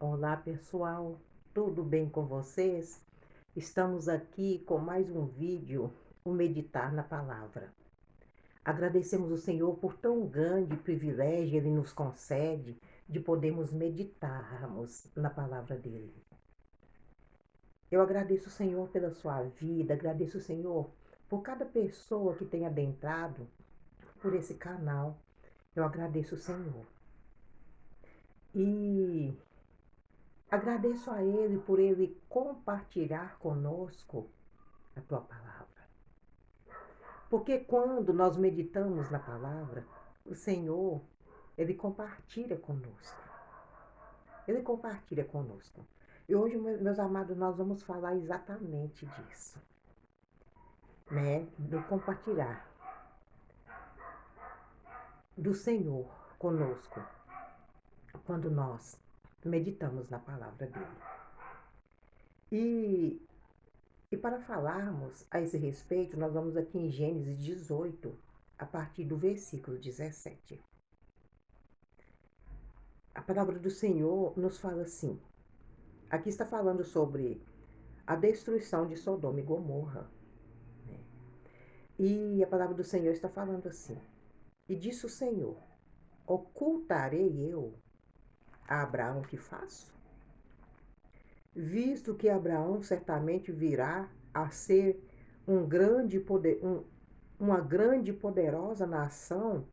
Olá, pessoal, tudo bem com vocês? Estamos aqui com mais um vídeo, o Meditar na Palavra. Agradecemos o Senhor por tão grande privilégio Ele nos concede de podermos meditarmos na Palavra dEle. Eu agradeço o Senhor pela sua vida, agradeço o Senhor por cada pessoa que tem adentrado por esse canal. Eu agradeço o Senhor. E agradeço a Ele por Ele compartilhar conosco a tua palavra. Porque quando nós meditamos na palavra, o Senhor, Ele compartilha conosco. Ele compartilha conosco. E hoje, meus amados, nós vamos falar exatamente disso, né? Do compartilhar do Senhor conosco, quando nós meditamos na palavra dele. E para falarmos a esse respeito, nós vamos aqui em Gênesis 18, a partir do versículo 17. A palavra do Senhor nos fala assim. Aqui está falando sobre a destruição de Sodoma e Gomorra, né? E a palavra do Senhor está falando assim. E disse o Senhor: ocultarei eu a Abraão o que faço? Visto que Abraão certamente virá a ser uma grande e poderosa nação,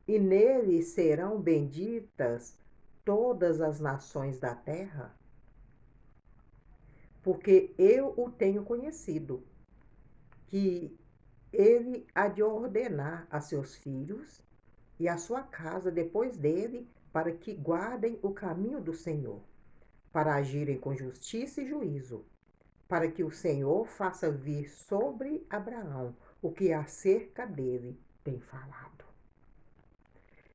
e nele serão benditas todas as nações da terra, porque eu o tenho conhecido, que ele há de ordenar a seus filhos e a sua casa depois dele, para que guardem o caminho do Senhor, para agirem com justiça e juízo, para que o Senhor faça vir sobre Abraão o que acerca dele tem falado.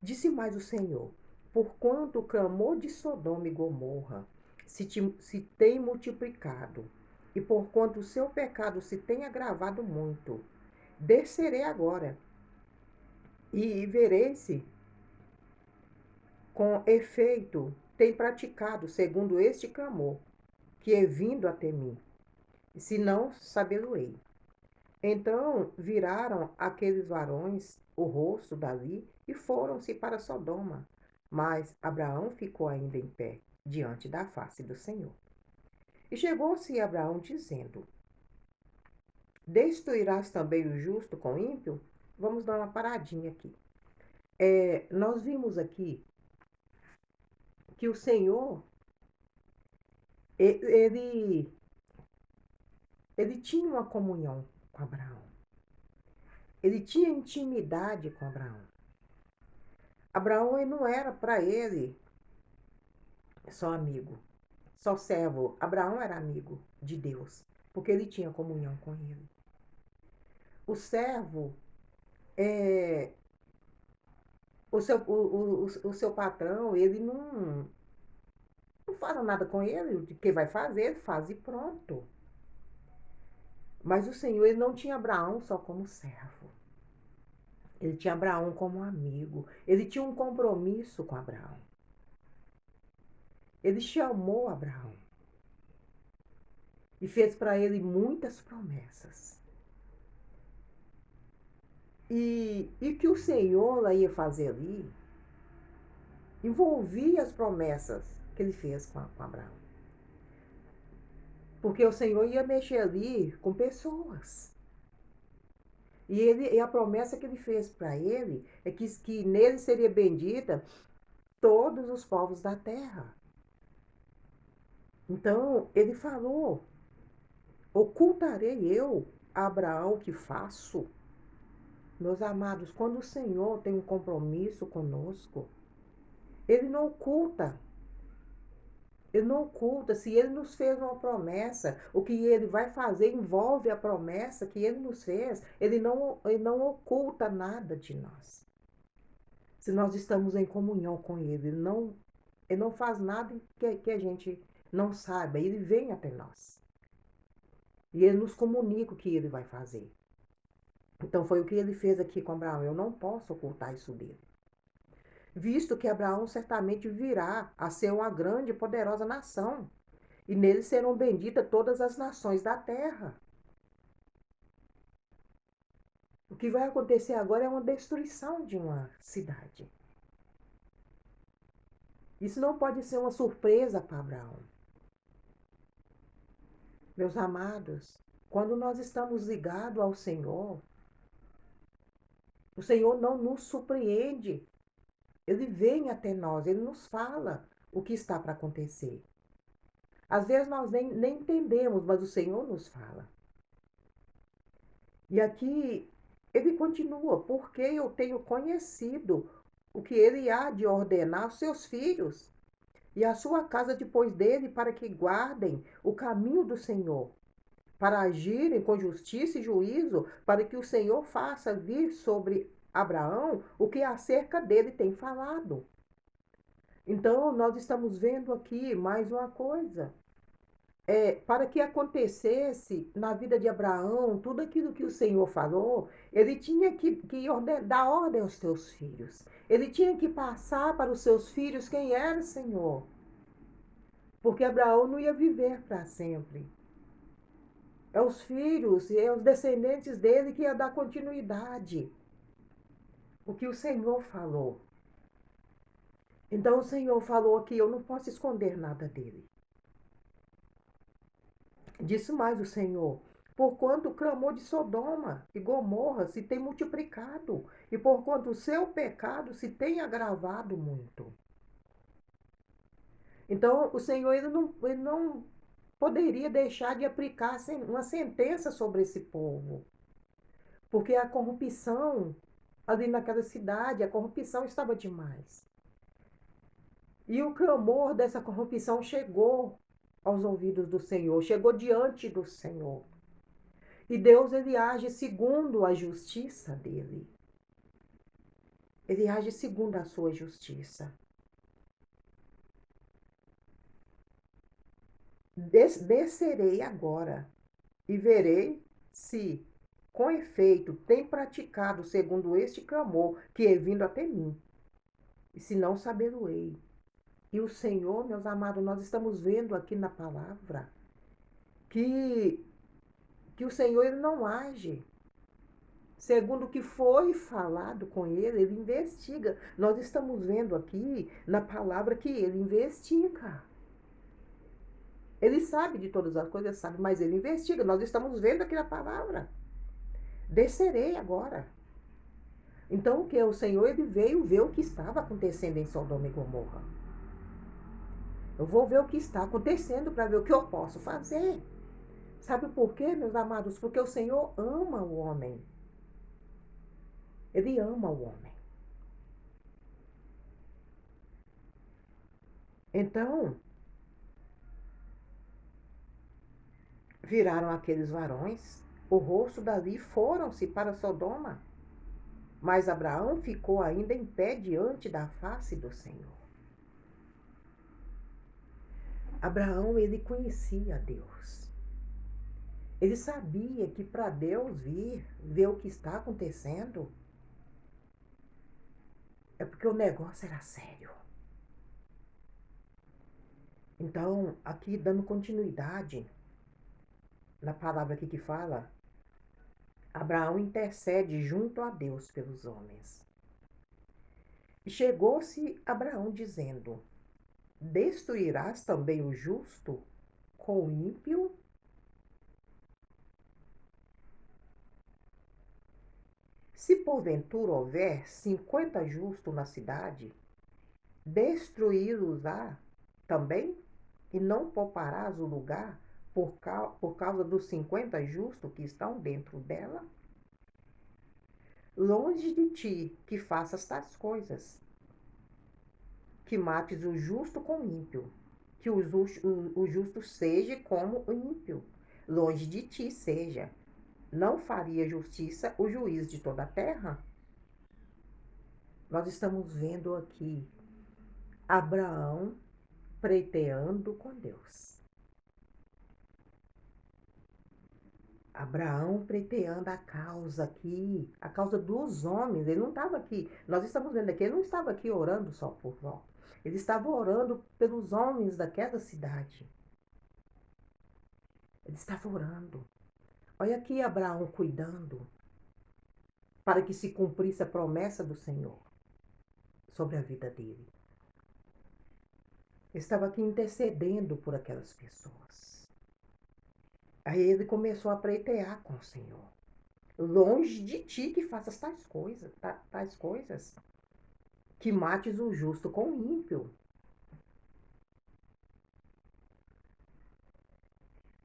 Disse mais o Senhor: porquanto o clamor de Sodoma e Gomorra se tem multiplicado, e porquanto o seu pecado se tem agravado muito, descerei agora, e verei se com efeito tem praticado segundo este clamor, que é vindo até mim, se não sabê-lo-ei. Então viraram aqueles varões o rosto dali e foram-se para Sodoma. Mas Abraão ficou ainda em pé diante da face do Senhor. E chegou-se Abraão dizendo: destruirás também o justo com o ímpio? Vamos dar uma paradinha aqui. Nós vimos aqui que o Senhor, ele, ele tinha uma comunhão com Abraão. Ele tinha intimidade com Abraão. Abraão ele não era para ele só amigo, só servo. Abraão era amigo de Deus, porque ele tinha comunhão com ele. O servo, é, o seu patrão, ele não fala nada com ele, o que vai fazer, ele faz e pronto. Mas o Senhor, ele não tinha Abraão só como servo. Ele tinha Abraão como amigo. Ele tinha um compromisso com Abraão. Ele chamou Abraão e fez para ele muitas promessas. E que o Senhor lá ia fazer ali envolvia as promessas que ele fez com Abraão. Porque o Senhor ia mexer ali com pessoas. E a promessa que ele fez para ele é que nele seria bendita todos os povos da terra. Então, ele falou: ocultarei eu a Abraão o que faço? Meus amados, quando o Senhor tem um compromisso conosco, Ele não oculta. Ele não oculta. Se Ele nos fez uma promessa, o que Ele vai fazer envolve a promessa que Ele nos fez. Ele não oculta nada de nós. Se nós estamos em comunhão com Ele, Ele não faz nada que a gente não saiba. Ele vem até nós. E Ele nos comunica o que Ele vai fazer. Então foi o que Ele fez aqui com Abraão. Eu não posso ocultar isso dele. visto que Abraão certamente virá a ser uma grande e poderosa nação, e nele serão benditas todas as nações da terra. O que vai acontecer agora é uma destruição de uma cidade. Isso não pode ser uma surpresa para Abraão. Meus amados, quando nós estamos ligados ao Senhor, o Senhor não nos surpreende. Ele vem até nós, ele nos fala o que está para acontecer. Às vezes nós nem entendemos, mas o Senhor nos fala. E aqui ele continua, porque eu tenho conhecido o que ele há de ordenar aos seus filhos e à sua casa depois dele, para que guardem o caminho do Senhor, para agirem com justiça e juízo, para que o Senhor faça vir sobre Abraão o que acerca dele tem falado. Então, nós estamos vendo aqui mais uma coisa. Para que acontecesse na vida de Abraão tudo aquilo que o Senhor falou, ele tinha que dar ordem aos seus filhos. Ele tinha que passar para os seus filhos quem era o Senhor. Porque Abraão não ia viver para sempre. É os filhos e é os descendentes dele que ia dar continuidade. O que o Senhor falou. Então o Senhor falou aqui, eu não posso esconder nada dele. Disse mais o Senhor, porquanto o clamor de Sodoma e Gomorra se tem multiplicado, e porquanto o seu pecado se tem agravado muito. Então, o Senhor ele não poderia deixar de aplicar uma sentença sobre esse povo, porque a corrupção ali naquela cidade, a corrupção estava demais. E o clamor dessa corrupção chegou aos ouvidos do Senhor, chegou diante do Senhor. E Deus, ele age segundo a justiça dele. Ele age segundo a sua justiça. Descerei agora e verei se, com efeito, tem praticado segundo este clamor que é vindo até mim. E se não, saber-o-ei. E o Senhor, meus amados, nós estamos vendo aqui na palavra que o Senhor ele não age segundo o que foi falado com ele, ele investiga. Nós estamos vendo aqui na palavra que ele investiga. Ele sabe de todas as coisas, sabe, mas ele investiga. Nós estamos vendo aqui na palavra. Descerei agora. Então, o que? O Senhor ele veio ver o que estava acontecendo em Sodoma e Gomorra. Eu vou ver o que está acontecendo para ver o que eu posso fazer. Sabe por quê, meus amados? Porque o Senhor ama o homem. Ele ama o homem. Então, viraram aqueles varões, o rosto dali foram-se para Sodoma. Mas Abraão ficou ainda em pé diante da face do Senhor. Abraão, ele conhecia Deus. Ele sabia que para Deus vir, ver o que está acontecendo, é porque o negócio era sério. Então, aqui dando continuidade na palavra aqui que fala, Abraão intercede junto a Deus pelos homens. E chegou-se Abraão dizendo, destruirás também o justo com o ímpio? Se porventura houver 50 justos na cidade, destruí-los-á também, e não pouparás o lugar por causa dos 50 justos que estão dentro dela? Longe de ti que faças tais coisas, que mates o justo com o ímpio, que o justo seja como o ímpio. Longe de ti seja. Não faria justiça o juiz de toda a terra? Nós estamos vendo aqui Abraão pleiteando com Deus. Abraão pleiteando a causa aqui, a causa dos homens. Ele não estava aqui. Nós estamos vendo aqui, ele não estava aqui orando só por Ló. Ele estava orando pelos homens daquela cidade. Ele estava orando. Olha aqui Abraão cuidando para que se cumprisse a promessa do Senhor sobre a vida dele. Ele estava aqui intercedendo por aquelas pessoas. Aí ele começou a pleitear com o Senhor. Longe de ti que faças tais coisas, que mates o justo com o ímpio.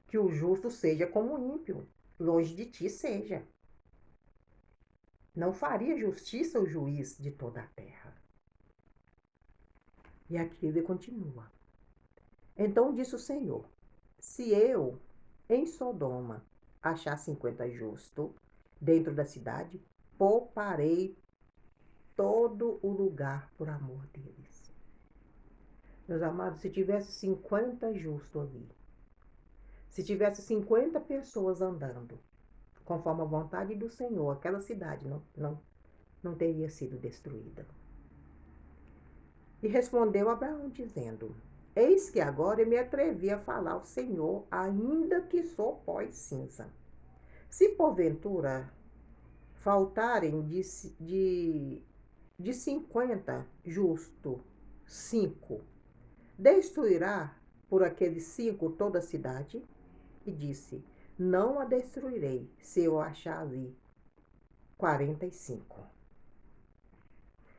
Que o justo seja como o ímpio, longe de ti seja. Não faria justiça o juiz de toda a terra. E aqui ele continua. Então disse o Senhor: se eu, em Sodoma, achar 50 justos dentro da cidade, pouparei todo o lugar por amor deles. Meus amados, se tivesse 50 justos ali, se tivesse 50 pessoas andando, conforme a vontade do Senhor, aquela cidade não teria sido destruída. E respondeu Abraão, dizendo: eis que agora eu me atrevi a falar ao Senhor, ainda que sou pó e cinza. Se porventura faltarem de 50 justo 5, destruirá por aqueles 5 toda a cidade? E disse: não a destruirei, se eu achar ali 45.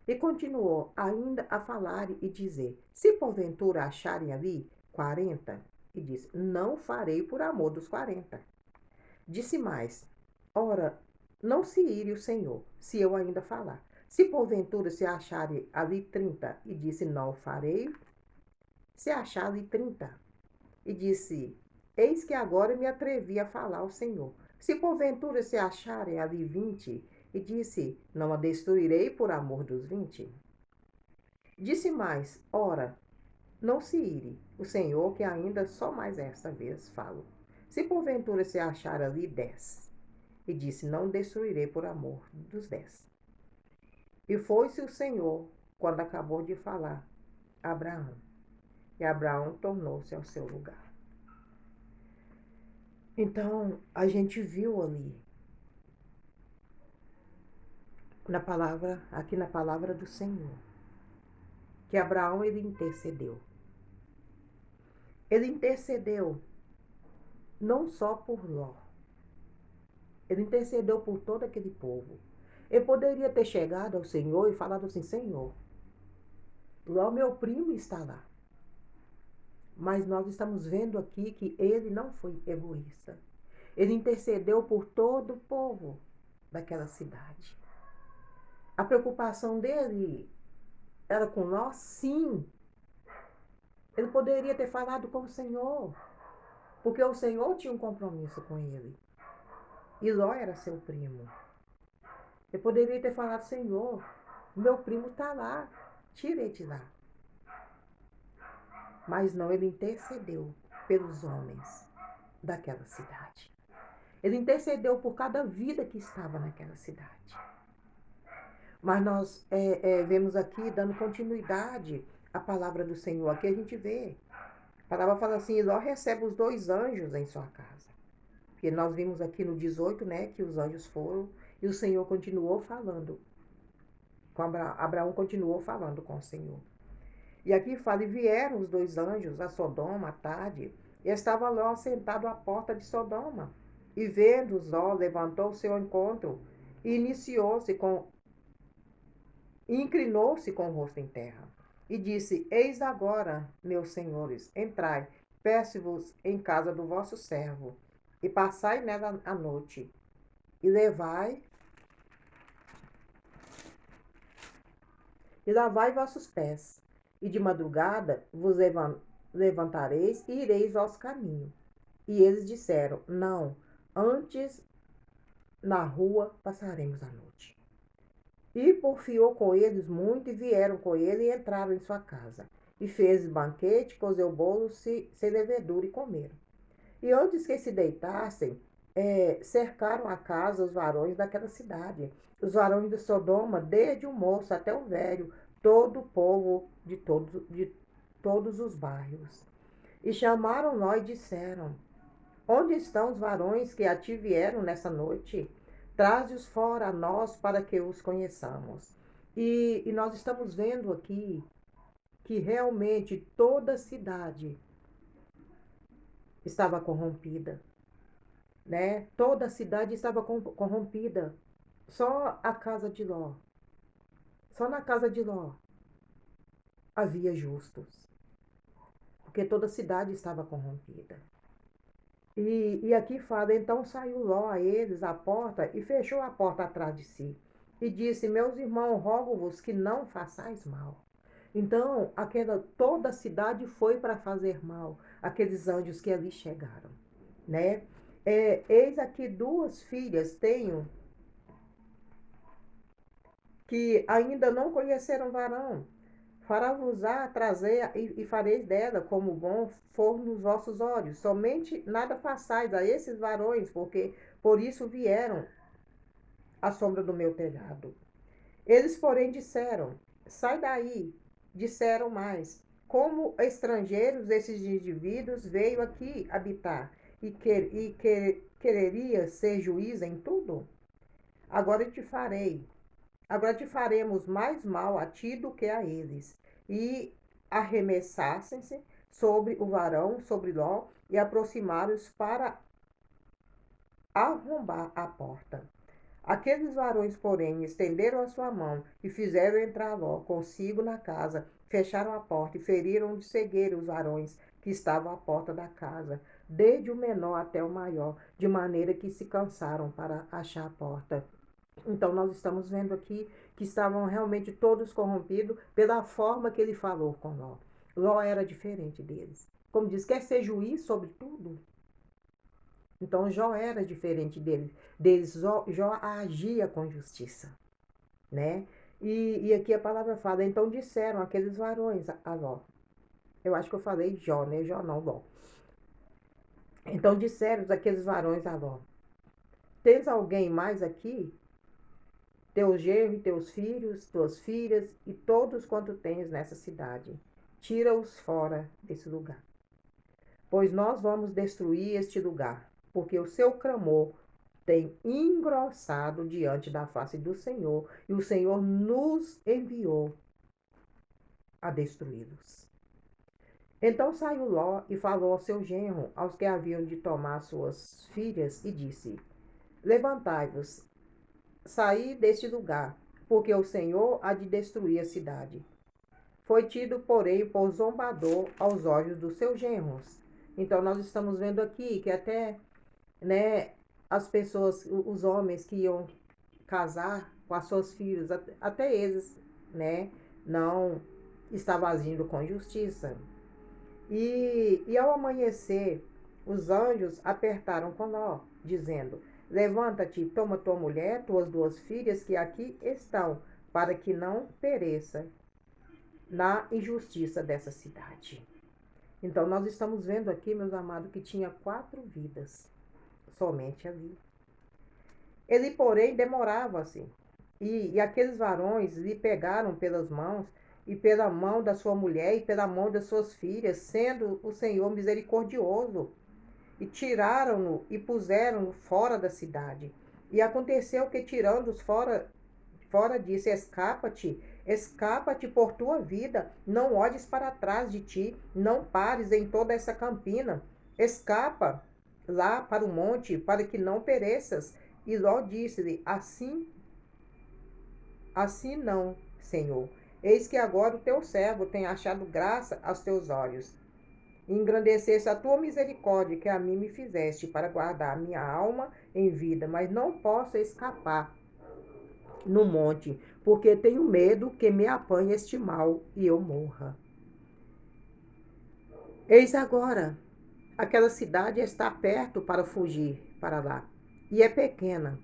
E continuou ainda a falar e dizer: se porventura acharem ali 40, e disse: não farei por amor dos 40. Disse mais: ora, não se ire o Senhor, se eu ainda falar. Se porventura se acharem ali 30, e disse: não farei, se achar ali 30. E disse: eis que agora me atrevi a falar ao Senhor. Se porventura se acharem ali 20, e disse: não a destruirei por amor dos 20. Disse mais: ora, não se ire o Senhor, que ainda só mais esta vez falo. Se porventura se achar ali 10, e disse: não destruirei por amor dos 10. E foi-se o Senhor, quando acabou de falar, Abraão. E Abraão tornou-se ao seu lugar. Então, a gente viu ali, aqui na palavra do Senhor, que Abraão, ele intercedeu. Ele intercedeu não só por Ló, ele intercedeu por todo aquele povo. Ele poderia ter chegado ao Senhor e falado assim: Senhor, Ló, meu primo, está lá. Mas nós estamos vendo aqui que ele não foi egoísta. Ele intercedeu por todo o povo daquela cidade. A preocupação dele era com nós? Sim. Ele poderia ter falado com o Senhor, porque o Senhor tinha um compromisso com ele. E Ló era seu primo. Ele poderia ter falado: Senhor, meu primo está lá, tire ele de lá. Mas não, ele intercedeu pelos homens daquela cidade. Ele intercedeu por cada vida que estava naquela cidade. Mas nós vemos aqui, dando continuidade à palavra do Senhor. Aqui a gente vê. A palavra fala assim: Ló recebe os 2 anjos em sua casa. Porque nós vimos aqui no 18, né, que os anjos foram e o Senhor continuou falando. Abraão continuou falando com o Senhor. E aqui fala: e vieram os 2 anjos a Sodoma à tarde, e estava Ló sentado à porta de Sodoma. E vendo-os, Ló levantou-se ao encontro e inclinou-se com o rosto em terra. E disse: eis agora, meus senhores, entrai, peço-vos em casa do vosso servo, e passai nela a noite, e lavai vossos pés, e de madrugada vos levantareis e ireis vosso caminho. E eles disseram: não, antes na rua passaremos a noite. E porfiou com eles muito, e vieram com ele e entraram em sua casa. E fez banquete, cozeu bolo sem levedura, e comeram. E antes que se deitassem, cercaram a casa os varões daquela cidade, os varões de Sodoma, desde o moço até o velho, todo o povo de todos os bairros. E chamaram Ló e disseram: Onde estão os varões que a ti vieram nessa noite? Traze-os fora a nós para que os conheçamos. E nós estamos vendo aqui que realmente toda a cidade estava corrompida, né? Toda a cidade estava corrompida. Só a casa de Ló, só na casa de Ló havia justos, porque toda a cidade estava corrompida. E aqui fala, então saiu Ló a eles à porta e fechou a porta atrás de si. E disse, meus irmãos, rogo-vos que não façais mal. Então, toda a cidade foi para fazer mal, aqueles anjos que ali chegaram, né? Eis aqui duas filhas tenho, que ainda não conheceram varão. Fará-vos-á trazer e fareis dela como bom for nos vossos olhos. Somente nada façais a esses varões, porque por isso vieram à sombra do meu telhado. Eles, porém, disseram: Sai daí. Disseram mais: Como estrangeiros, esses indivíduos veio aqui habitar quereria ser juiz em tudo? Agora te farei. Agora te faremos mais mal a ti do que a eles. E arremessassem-se sobre o varão, sobre Ló, e aproximaram-se para arrombar a porta. Aqueles varões, porém, estenderam a sua mão e fizeram entrar Ló consigo na casa, fecharam a porta e feriram de cegueira os varões que estavam à porta da casa, desde o menor até o maior, de maneira que se cansaram para achar a porta. Então, nós estamos vendo aqui que estavam realmente todos corrompidos pela forma que ele falou com Ló. Ló era diferente deles. Como diz, quer ser juiz sobre tudo? Então, Jó era diferente deles. Jó agia com justiça, né? E aqui a palavra fala, então disseram aqueles varões a Ló. Eu acho que eu falei Jó, né? Jó não, Ló. Então disseram aqueles varões a Ló: Tens alguém mais aqui? Teu genro e teus filhos, tuas filhas e todos quanto tens nessa cidade. Tira-os fora desse lugar. Pois nós vamos destruir este lugar, porque o seu clamor tem engrossado diante da face do Senhor, e o Senhor nos enviou a destruí-los. Então saiu Ló e falou ao seu genro, aos que haviam de tomar suas filhas, e disse: Levantai-vos, saí deste lugar, porque o Senhor há de destruir a cidade. Foi tido, porém, por zombador aos olhos dos seus genros. Então, nós estamos vendo aqui que até, né, as pessoas, os homens que iam casar com as suas filhas, até eles, né, não estavam agindo com justiça. E ao amanhecer, os anjos apertaram com Ló, dizendo: Levanta-te, toma tua mulher, tuas duas filhas que aqui estão, para que não pereça na injustiça dessa cidade. Então, nós estamos vendo aqui, meus amados, que tinha 4 vidas, somente ali. Ele, porém, demorava-se, e aqueles varões lhe pegaram pelas mãos, e pela mão da sua mulher, e pela mão das suas filhas, sendo o Senhor misericordioso, e tiraram-no e puseram-no fora da cidade. E aconteceu que, tirando-os fora, disse: escapa-te por tua vida, não olhes para trás de ti, não pares em toda essa campina, escapa lá para o monte, para que não pereças. E Ló disse-lhe: assim não, Senhor. Eis que agora o teu servo tem achado graça aos teus olhos. Engrandecesse a tua misericórdia que a mim me fizeste, para guardar minha alma em vida, mas não posso escapar no monte, porque tenho medo que me apanhe este mal e eu morra. Eis agora, aquela cidade está perto para fugir para lá, e é pequena.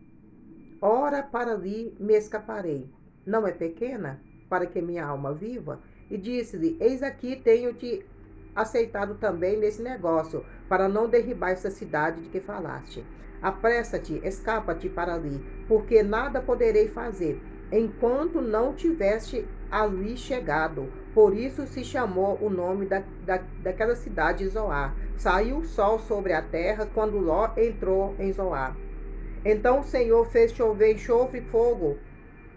Ora, para ali me escaparei. Não é pequena, para que minha alma viva? E disse-lhe: Eis aqui tenho-te aceitado também nesse negócio, para não derribar essa cidade de que falaste. Apressa-te, escapa-te para ali, porque nada poderei fazer, enquanto não tiveste ali chegado. Por isso se chamou o nome daquela cidade Zoar. Saiu o sol sobre a terra quando Ló entrou em Zoar. Então o Senhor fez chover enxofre e fogo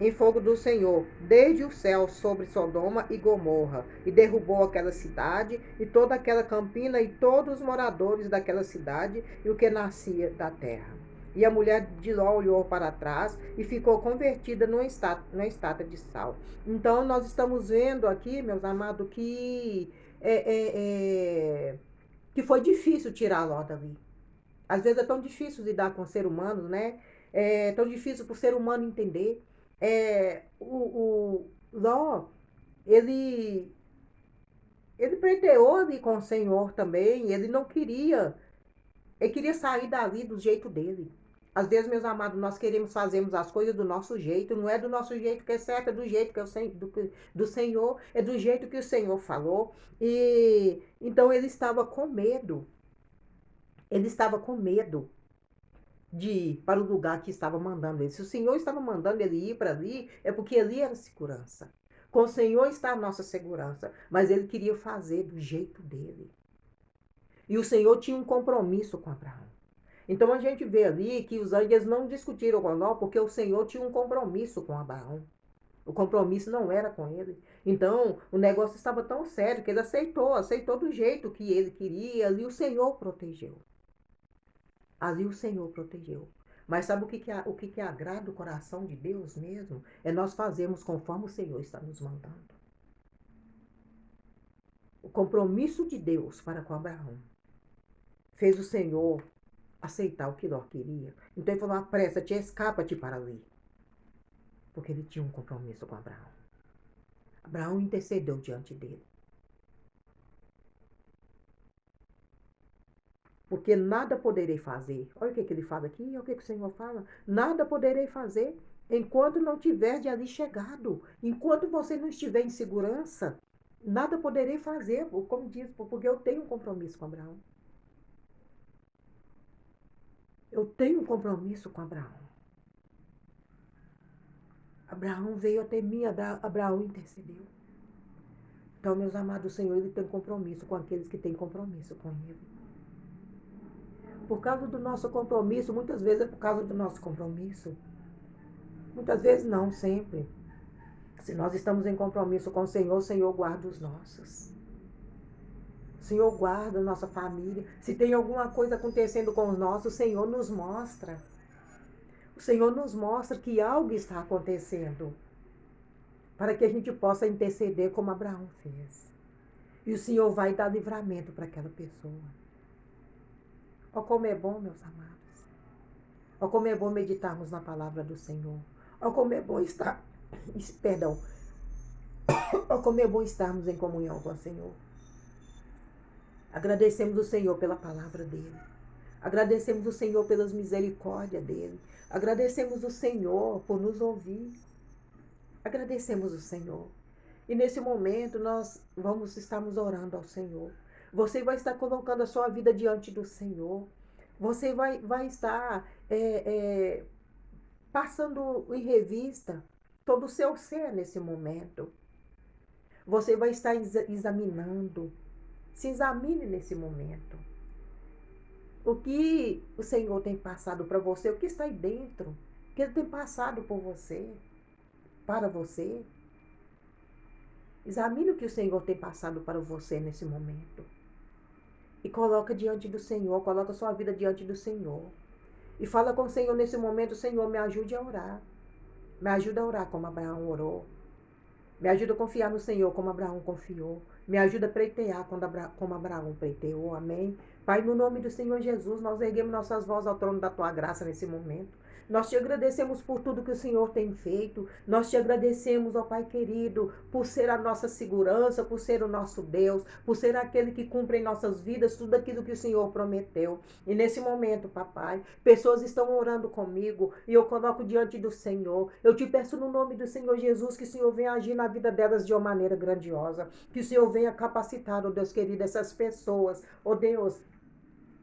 em fogo do Senhor, desde o céu sobre Sodoma e Gomorra, e derrubou aquela cidade, e toda aquela campina, e todos os moradores daquela cidade, e o que nascia da terra. E a mulher de Ló olhou para trás e ficou convertida numa estátua de sal. Então, nós estamos vendo aqui, meus amados, é, é, é, que foi difícil tirar Ló dali. Às vezes é tão difícil lidar com o ser humano, né? É tão difícil para o ser humano entender. O Ló, ele, ele pleiteou ali com o Senhor também. Ele queria sair dali do jeito dele. Às vezes, meus amados, nós queremos fazermos as coisas do nosso jeito. Não é do nosso jeito que é certo, é do jeito que é do Senhor, é do jeito que o Senhor falou. E então ele estava com medo. Ele estava com medo de ir para o lugar que estava mandando ele. Se o Senhor estava mandando ele ir para ali, é porque ali era segurança. Com o Senhor está a nossa segurança, mas ele queria fazer do jeito dele. E o Senhor tinha um compromisso com Abraão. Então a gente vê ali que os anjos não discutiram com Ló porque o Senhor tinha um compromisso com Abraão. O compromisso não era com ele. Então o negócio estava tão sério que ele aceitou do jeito que ele queria, ali o Senhor protegeu. Ali o Senhor protegeu. Mas sabe o que agrada o coração de Deus mesmo? É nós fazermos conforme o Senhor está nos mandando. O compromisso de Deus para com Abraão fez o Senhor aceitar o que Ló queria. Então ele falou, apressa-te, escapa-te para ali. Porque ele tinha um compromisso com Abraão. Abraão intercedeu diante dele. Porque nada poderei fazer. Olha o que ele fala aqui, olha o que o Senhor fala. Nada poderei fazer enquanto não tiver de ali chegado. Enquanto você não estiver em segurança, nada poderei fazer, como diz, porque eu tenho um compromisso com Abraão. Eu tenho um compromisso com Abraão. Abraão veio até mim, Abraão intercedeu. Então, meus amados, o Senhor, ele tem compromisso com aqueles que têm compromisso com ele. Por causa do nosso compromisso, muitas vezes é por causa do nosso compromisso. Muitas vezes não, sempre. Se nós estamos em compromisso com o Senhor guarda os nossos. O Senhor guarda a nossa família. Se tem alguma coisa acontecendo com os nossos, o Senhor nos mostra. O Senhor nos mostra que algo está acontecendo. Para que a gente possa interceder como Abraão fez. E o Senhor vai dar livramento para aquela pessoa. Ó como é bom, meus amados. Ó como é bom meditarmos na palavra do Senhor. Ó como é bom estar... Perdão. Ó como é bom estarmos em comunhão com o Senhor. Agradecemos o Senhor pela palavra dele. Agradecemos o Senhor pelas misericórdias dele. Agradecemos o Senhor por nos ouvir. Agradecemos o Senhor. E nesse momento nós estarmos orando ao Senhor. Você vai estar colocando a sua vida diante do Senhor. Você vai estar passando em revista todo o seu ser nesse momento. Você vai estar examinando. Se examine nesse momento. O que o Senhor tem passado para você, o que está aí dentro, o que Ele tem passado por você, para você. Examine o que o Senhor tem passado para você nesse momento. E coloca diante do Senhor, coloca sua vida diante do Senhor. E fala com o Senhor nesse momento, Senhor, me ajude a orar. Me ajuda a orar como Abraão orou. Me ajuda a confiar no Senhor como Abraão confiou. Me ajuda a pleitear como Abraão pleiteou. Amém? Pai, no nome do Senhor Jesus, nós erguemos nossas vozes ao trono da Tua graça nesse momento. Nós te agradecemos por tudo que o Senhor tem feito. Nós te agradecemos, ó Pai querido, por ser a nossa segurança, por ser o nosso Deus, por ser aquele que cumpre em nossas vidas tudo aquilo que o Senhor prometeu. E nesse momento, papai, pessoas estão orando comigo e eu coloco diante do Senhor. Eu te peço no nome do Senhor Jesus que o Senhor venha agir na vida delas de uma maneira grandiosa. Que o Senhor venha capacitar, ó Deus querido, essas pessoas. Ó Deus,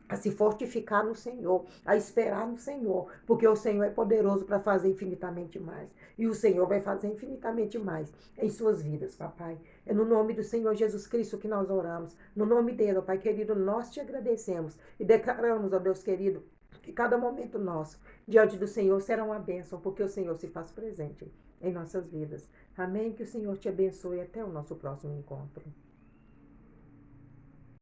a se fortificar no Senhor, a esperar no Senhor, porque o Senhor é poderoso para fazer infinitamente mais. E o Senhor vai fazer infinitamente mais em suas vidas, papai. É no nome do Senhor Jesus Cristo que nós oramos. No nome dele, ó Pai querido, nós te agradecemos e declaramos, ó Deus querido, que cada momento nosso diante do Senhor será uma bênção, porque o Senhor se faz presente em nossas vidas. Amém? Que o Senhor te abençoe. Até o nosso próximo encontro.